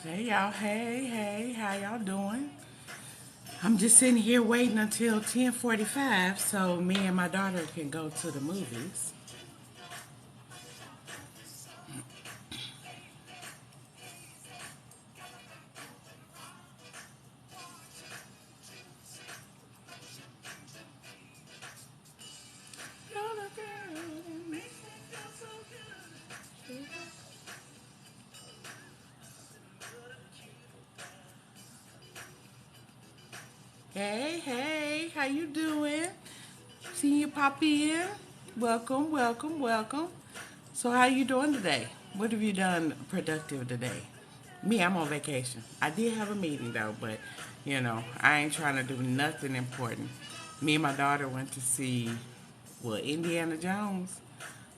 Hey y'all, hey, how y'all doing? I'm just sitting here waiting until 10:45 so me and my daughter can go to the movies. Hey, how you doing? Seeing you pop in. Welcome. So how you doing today? What have you done productive today? Me, I'm on vacation. I did have a meeting though, but I ain't trying to do nothing important. Me and my daughter went to see, well, Indiana Jones.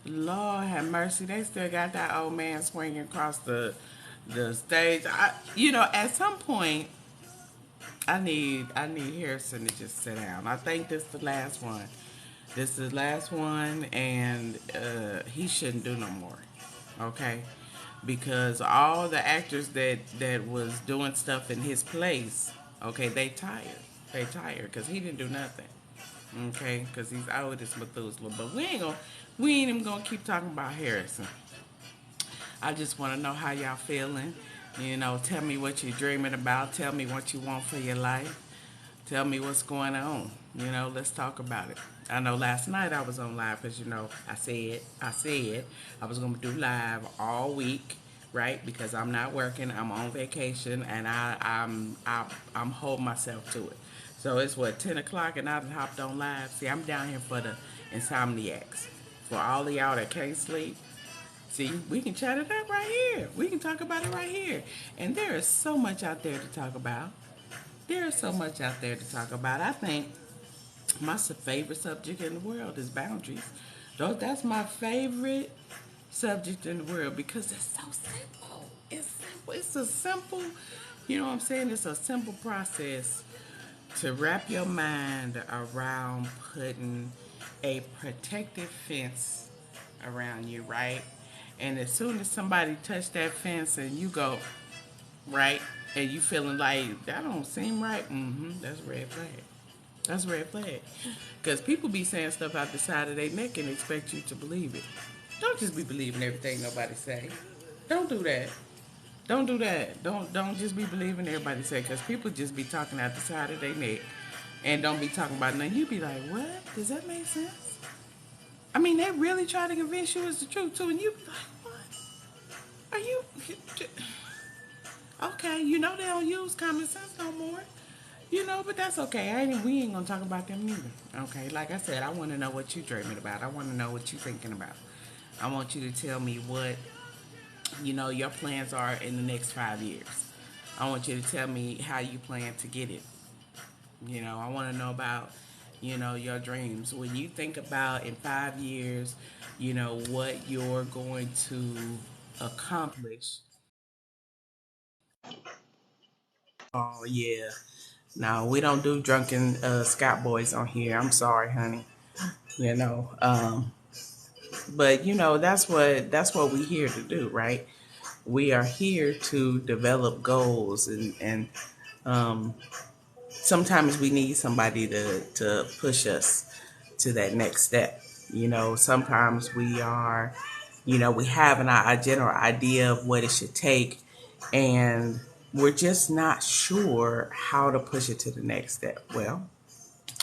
Lord have mercy, they still got that old man swinging across the stage. At some point, I need Harrison to just sit down. I think this is the last one. This is the last one, and he shouldn't do no more. Okay, because all the actors that was doing stuff in his place, okay, they tired. They tired because he didn't do nothing. Okay, because he's old as Methuselah. But we ain't even gonna keep talking about Harrison. I just want to know how y'all feeling. Tell me what you're dreaming about. Tell me what you want for your life. Tell me what's going on. Let's talk about it. I know last night I was on live because I said I was gonna do live all week, right? Because I'm not working, I'm on vacation, and I'm holding myself to it. So it's what 10 o'clock, and I hopped on live. See, I'm down here for the insomniacs, for all of y'all that can't sleep. See, we can chat it up right here. We can talk about it right here. And there is so much out there to talk about. There is so much out there to talk about. I think my favorite subject in the world is boundaries. That's my favorite subject in the world because it's so simple. It's simple. It's a simple, you know what I'm saying? It's a simple process to wrap your mind around putting a protective fence around you, right? And as soon as somebody touch that fence and you go, right, and you feeling like that don't seem right, that's a red flag. That's a red flag. Because people be saying stuff out the side of their neck and expect you to believe it. Don't just be believing everything nobody say. Don't do that. Don't do that. Don't just be believing everybody say, because people just be talking out the side of their neck and don't be talking about nothing. You be like, what? Does that make sense? I mean, they really try to convince you it's the truth too, and you be like, what? Are you okay? They don't use common sense no more. But that's okay. We ain't gonna talk about them neither. Okay, like I said, I want to know what you dreaming about. I want to know what you thinking about. I want you to tell me what your plans are in the next 5 years. I want you to tell me how you plan to get it. I want to know about your dreams. When you think about in 5 years, what you're going to accomplish. Oh yeah. No, we don't do drunken scout boys on here. I'm sorry, honey. You know, um, but that's what we here to do, right? We are here to develop goals, and um, sometimes we need somebody to push us to that next step. Sometimes we have a general idea of what it should take, and we're just not sure how to push it to the next step. Well,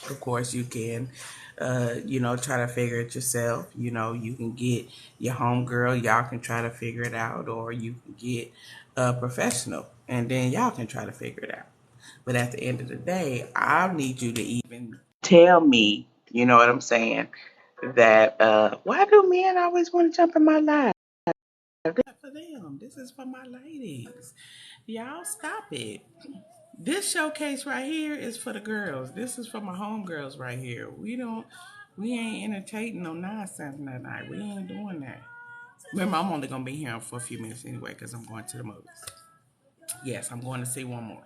of course, you can, try to figure it yourself. You can get your homegirl, y'all can try to figure it out, or you can get a professional, and then y'all can try to figure it out. But at the end of the day, I need you to even tell me, you know what I'm saying, that why do men always want to jump in my life? This is for them. This is for my ladies. Y'all stop it. This showcase right here is for the girls. This is for my homegirls right here. We ain't entertaining no nonsense tonight. We ain't doing that. Remember, I'm only gonna be here for a few minutes anyway because I'm going to the movies. Yes, I'm going to see one more.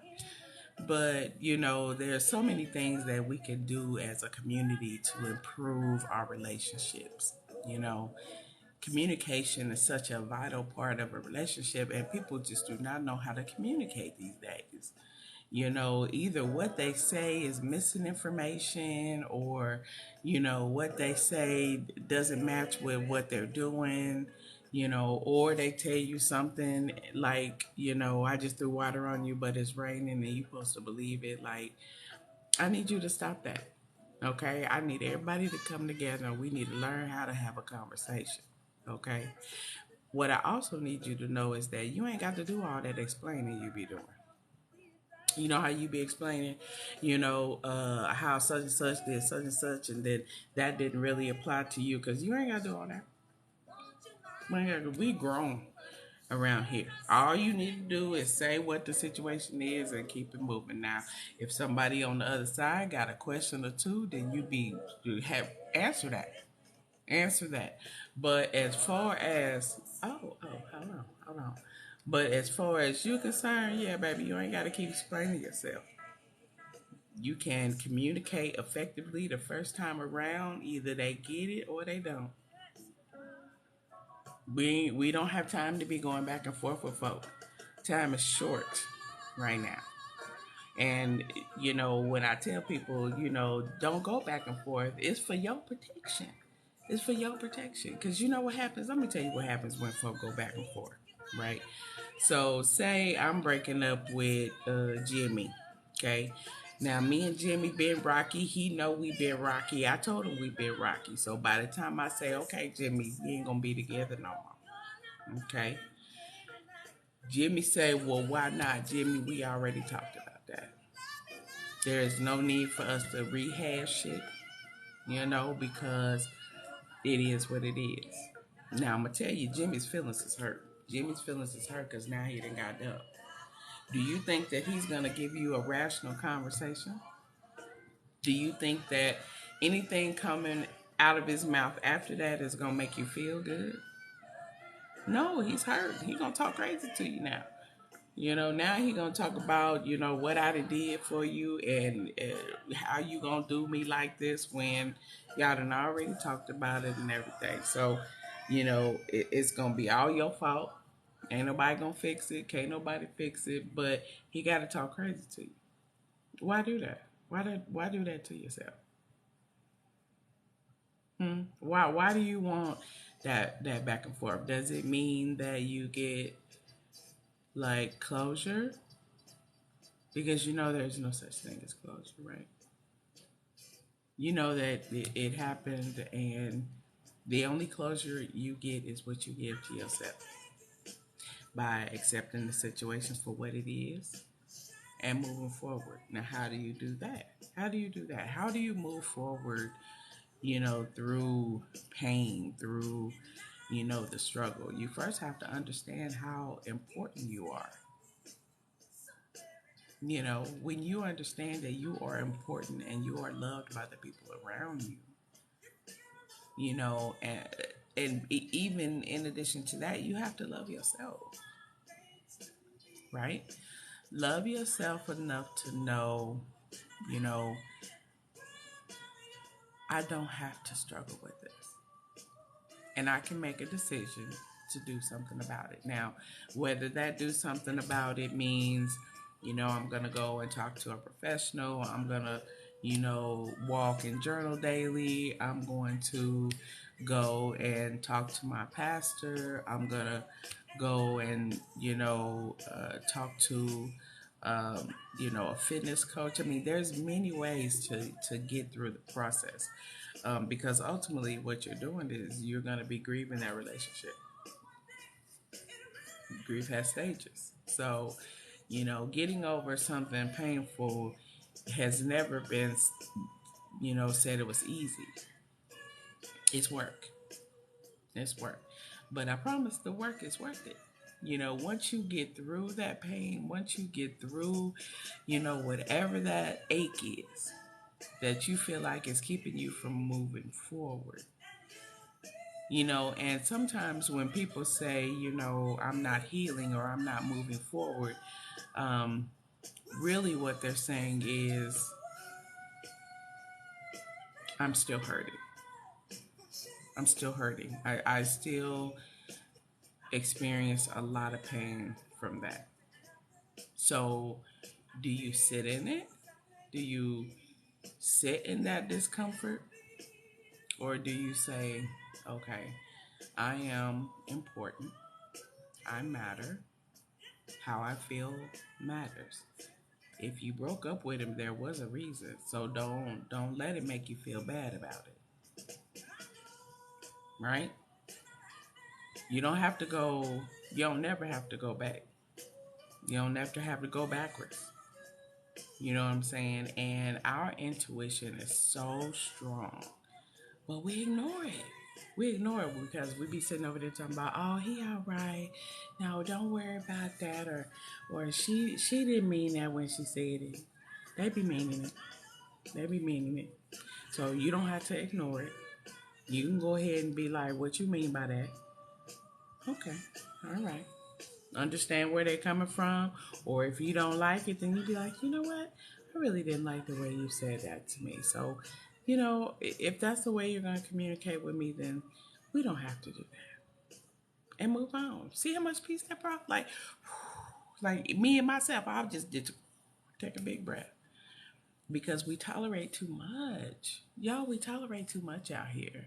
But there's so many things that we can do as a community to improve our relationships. You know, communication is such a vital part of a relationship, and people just do not know how to communicate these days. Either what they say is missing information, or what they say doesn't match with what they're doing, or they tell you something like, I just threw water on you, but it's raining and you're supposed to believe it. Like, I need you to stop that. Okay? I need everybody to come together and we need to learn how to have a conversation. Okay? What I also need you to know is that you ain't got to do all that explaining you be doing. You know how you be explaining, how such and such did such and such, and then that didn't really apply to you, because you ain't got to do all that. We grown around here. All you need to do is say what the situation is and keep it moving. Now, if somebody on the other side got a question or two, then you have answer that. But as far as hold on. But as far as you're concerned, yeah, baby, you ain't got to keep explaining yourself. You can communicate effectively the first time around. Either they get it or they don't. We don't have time to be going back and forth with folk. Time is short right now. And when I tell people, don't go back and forth, it's for your protection. It's for your protection. Because you know what happens? Let me tell you what happens when folk go back and forth, right? So say I'm breaking up with Jimmy, okay? Now me and Jimmy been rocky. He know we been rocky. I told him we been rocky. So by the time I say, okay, Jimmy, we ain't gonna be together no more, okay? Jimmy say, well, why not? Jimmy, we already talked about that. There is no need for us to rehash it, because it is what it is. Now I'm gonna tell you, Jimmy's feelings is hurt. Jimmy's feelings is hurt because now he done got up. Do you think that he's going to give you a rational conversation? Do you think that anything coming out of his mouth after that is going to make you feel good? No, he's hurt. He's going to talk crazy to you now. Now he's going to talk about, what I did for you and how you going to do me like this when y'all done already talked about it and everything. So, it's going to be all your fault. Ain't nobody gonna fix it. Can't nobody fix it. But he gotta talk crazy to you. Why do that? Why do that to yourself? Why do you want that back and forth? Does it mean that you get like closure? Because there's no such thing as closure, right? You know that it happened, and the only closure you get is what you give to yourself by accepting the situation for what it is and moving forward. Now, how do you do that? How do you move forward, through pain, through, the struggle? You first have to understand how important you are. When you understand that you are important and you are loved by the people around you, and even in addition to that, you have to love yourself, right? Love yourself enough to know, I don't have to struggle with this. And I can make a decision to do something about it. Now, whether that do something about it means, I'm going to go and talk to a professional. I'm going to, walk and journal daily. I'm going to go and talk to my pastor. I'm going to go and, talk to, a fitness coach. I mean, there's many ways to get through the process. Because ultimately what you're doing is you're going to be grieving that relationship. Grief has stages. So, getting over something painful has never been, said it was easy. It's work. It's work. But I promise the work is worth it. Once you get through that pain, once you get through, whatever that ache is that you feel like is keeping you from moving forward. And sometimes when people say, I'm not healing or I'm not moving forward, really what they're saying is, I'm still hurting. I'm still hurting. I still experience a lot of pain from that. So, do you sit in it? Do you sit in that discomfort? Or do you say, okay, I am important, I matter, how I feel matters. If you broke up with him, there was a reason. So don't let it make you feel bad about it. Right? You don't have to go, you don't never have to go back. You don't have to go backwards. You know what I'm saying? And our intuition is so strong, but we ignore it. We ignore it because we be sitting over there talking about, oh, he all right. No, don't worry about that. Or she didn't mean that when she said it. They be meaning it. They be meaning it. So you don't have to ignore it. You can go ahead and be like, what you mean by that? Okay. All right. Understand where they're coming from. Or if you don't like it, then you be like, you know what? I really didn't like the way you said that to me. So, if that's the way you're going to communicate with me, then we don't have to do that. And move on. See how much peace that brought? Like me and myself, I just did take a big breath. Because we tolerate too much. Y'all, we tolerate too much out here.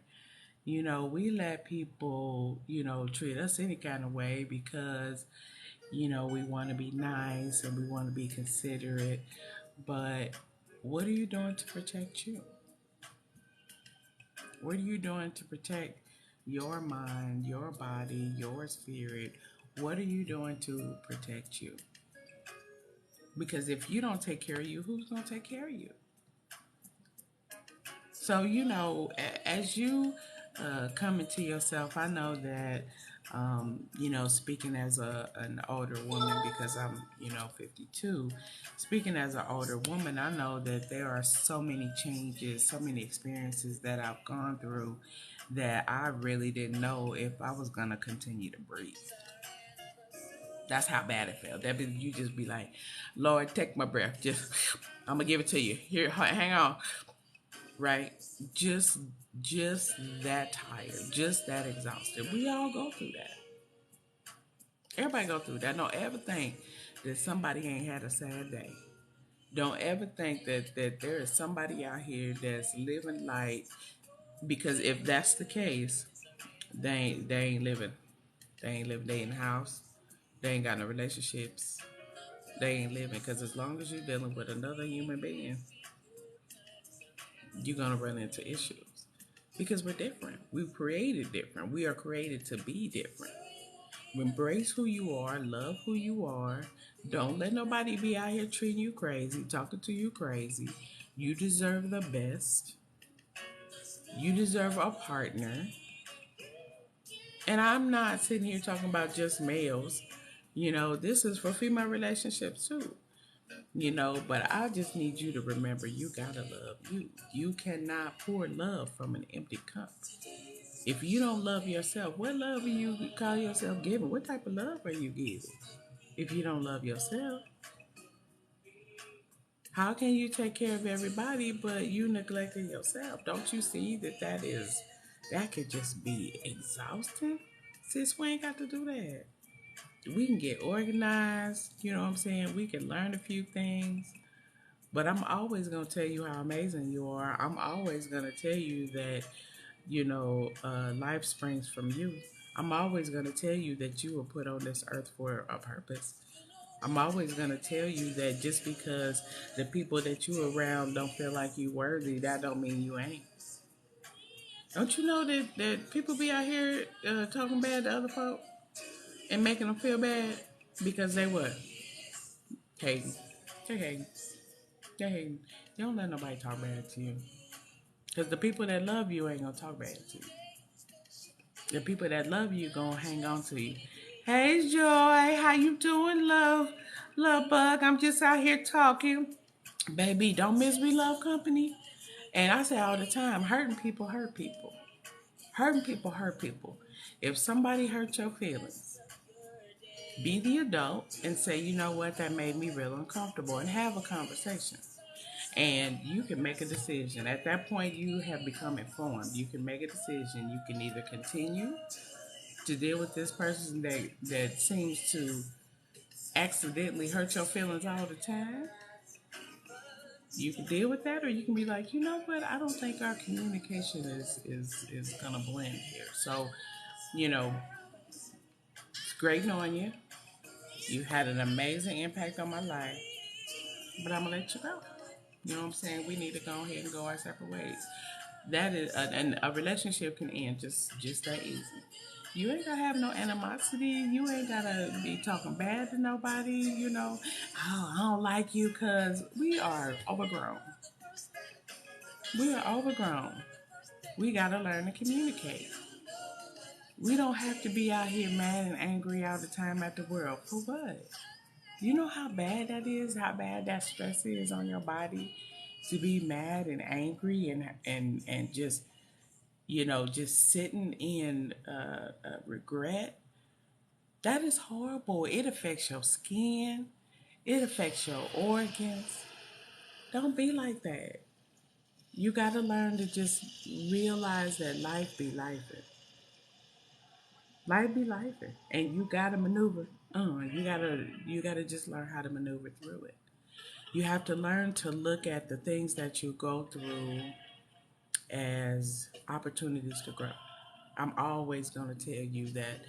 We let people, treat us any kind of way because, we want to be nice and we want to be considerate. But what are you doing to protect you? What are you doing to protect your mind, your body, your spirit? What are you doing to protect you? Because if you don't take care of you, who's going to take care of you? So, as you come into yourself, I know that, speaking as an older woman, because I'm, 52, speaking as an older woman, I know that there are so many changes, so many experiences that I've gone through that I really didn't know if I was going to continue to breathe. That's how bad it felt. That you just be like, Lord, take my breath. Just, I'm going to give it to you. Here, hang on. Right? Just that tired, just that exhausted. We all go through that. Everybody go through that. Don't ever think that somebody ain't had a sad day. Don't ever think that there is somebody out here that's living light, because if that's the case, they ain't living. They ain't living. They in the house. They ain't got no relationships. They ain't living, because as long as you're dealing with another human being, you're gonna run into issues. Because we're different. We're created different. We are created to be different. Embrace who you are. Love who you are. Don't let nobody be out here treating you crazy, talking to you crazy. You deserve the best. You deserve a partner. And I'm not sitting here talking about just males. This is for female relationships too. But I just need you to remember, you gotta love you. You cannot pour love from an empty cup. If you don't love yourself, what love are you call yourself giving? What type of love are you giving? If you don't love yourself, how can you take care of everybody but you neglecting yourself? Don't you see that could just be exhausting? Sis, we ain't got to do that. We can get organized, you know what I'm saying? We can learn a few things. But I'm always going to tell you how amazing you are. I'm always going to tell you that, life springs from you. I'm always going to tell you that you were put on this earth for a purpose. I'm always going to tell you that just because the people that you around don't feel like you worthy, that don't mean you ain't. Don't you know that people be out here talking bad to other folk and making them feel bad because they what? Hating. They're hating. They're hating. You don't let nobody talk bad to you. Because the people that love you ain't going to talk bad to you. The people that love you going to hang on to you. Hey, Joy. How you doing, love? Love bug. I'm just out here talking. Baby, don't miss we love company. And I say all the time, hurting people hurt people. Hurting people hurt people. If somebody hurt your feelings, be the adult and say, you know what, that made me real uncomfortable, and have a conversation. And you can make a decision. At that point, you have become informed. You can make a decision. You can either continue to deal with this person that seems to accidentally hurt your feelings all the time. You can deal with that, or you can be like, you know what? I don't think our communication is gonna blend here. So, you know, it's great knowing you. You had an amazing impact on my life, but I'm gonna let you go. You know what I'm saying? We need to go ahead and go our separate ways. That is, and a relationship can end just that easy. You ain't gotta have no animosity. You ain't gotta be talking bad to nobody. You know, oh, I don't like you because we are overgrown. We are overgrown. We gotta learn to communicate. We don't have to be out here mad and angry all the time at the world. For what? You know how bad that is, how bad that stress is on your body to be mad and angry and just, you know, just sitting in regret. That is horrible. It affects your skin. It affects your organs. Don't be like that. You got to learn to just realize that life be life. Life be life. And you got to maneuver. You got to just learn how to maneuver through it. You have to learn to look at the things that you go through as opportunities to grow. I'm always going to tell you that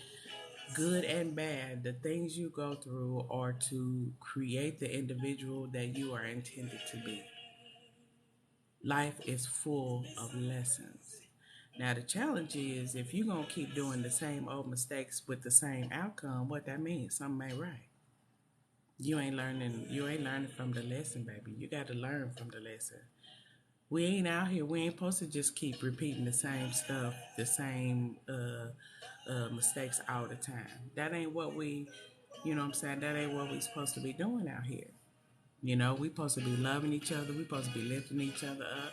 good and bad, the things you go through are to create the individual that you are intended to be. Life is full of lessons. Now, the challenge is if you're going to keep doing the same old mistakes with the same outcome, what that means, something ain't right. You ain't learning from the lesson, baby. You got to learn from the lesson. We ain't out here. We ain't supposed to just keep repeating the same stuff, the same mistakes all the time. That ain't what we, you know what I'm saying? That ain't what we supposed to be doing out here. You know, we supposed to be loving each other. We supposed to be lifting each other up.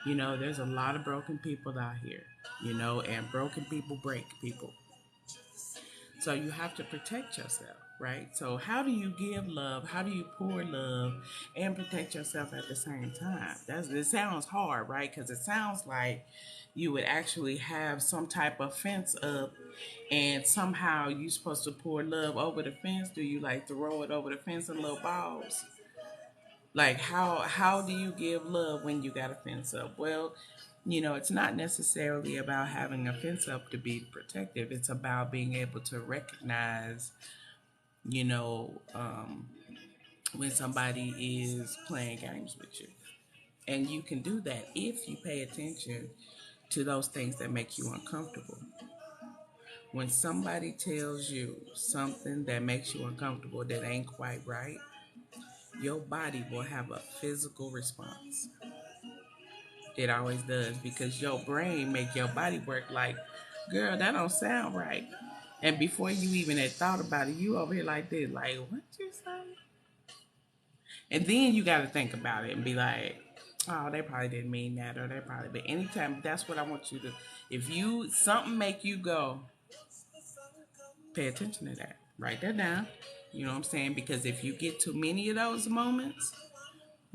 You know, there's a lot of broken people out here, you know, and broken people break people. So you have to protect yourself, right? So how do you give love? How do you pour love and protect yourself at the same time? It sounds hard, right? Because it sounds like you would actually have some type of fence up and somehow you're supposed to pour love over the fence. Do you like throw it over the fence in little balls? Like how do you give love when you got a fence up? Well, you know, it's not necessarily about having a fence up to be protective. It's about being able to recognize, you know, when somebody is playing games with you. And you can do that if you pay attention to those things that make you uncomfortable. When somebody tells you something that makes you uncomfortable that ain't quite right, your body will have a physical response. It always does because your brain make your body work like, girl, that don't sound right. And before you even had thought about it, you over here like this, like, what you say? And then you got to think about it and be like, oh, they probably didn't mean that, or they probably. But anytime, that's what I want you to. If you something make you go, pay attention to that. Write that down. You know what I'm saying? Because if you get too many of those moments,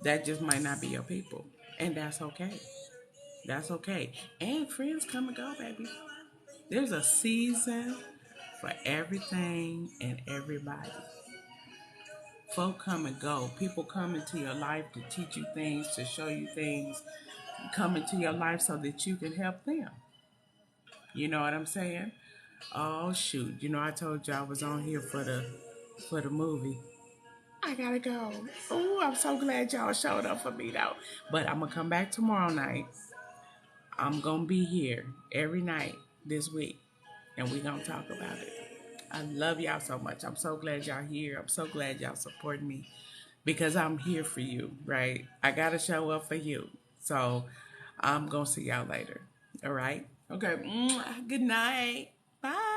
that just might not be your people, and that's okay. That's okay. And friends come and go, baby. There's a season for everything and everybody. Folk come and go. People come into your life to teach you things, to show you things, come into your life so that you can help them. You know what I'm saying? Oh shoot. You know I told you I was on here for the movie. I gotta go. Oh, I'm so glad y'all showed up for me though. But I'm gonna come back tomorrow night. I'm gonna be here every night this week and we gonna talk about it. I love y'all so much. I'm so glad y'all here. I'm so glad y'all support me because I'm here for you, right? I gotta show up for you. So I'm gonna see y'all later. All right? Okay. Good night. Bye.